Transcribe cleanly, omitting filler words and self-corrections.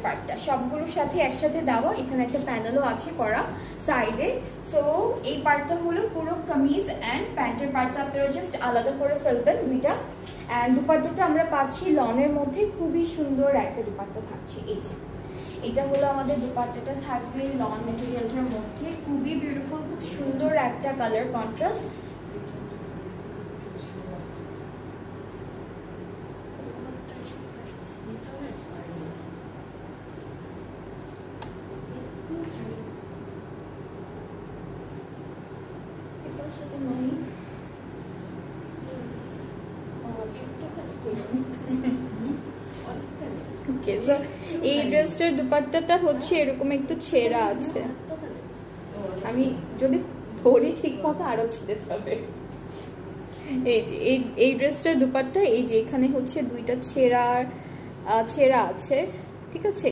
পার্টটা সবগুলোর সাথে একসাথে দেওয়া, এখানে একটা প্যানেলও আছে করা সাইডে। সো এই পার্টটা হলো পুরো কামিজ অ্যান্ড প্যান্টের পার্টটা আপনারা জাস্ট আলাদা করে ফেলবেন দুইটা। অ্যান্ড দুপাট্টাটা আমরা পাচ্ছি লনের মধ্যে, খুবই সুন্দর একটা দুপাট্টা থাকছে। এই যে এটা হলো আমাদের দুপাট্টাটা, থাকবে লন মেটেরিয়ালটার মধ্যে, খুবই বিউটিফুল, খুব সুন্দর একটা কালার কন্ট্রাস্ট। এই ড্রেসটার দুপাট্টাটা হচ্ছে এরকম একটু ছেঁড়া আছে, আমি যদি ধরি ঠিক মতো আরো ছিঁড়ে যাবে। এই যে এই ড্রেসটার দুপাট্টা, এই যে এখানে হচ্ছে দুইটা ছেঁড়া আছে, ঠিক আছে।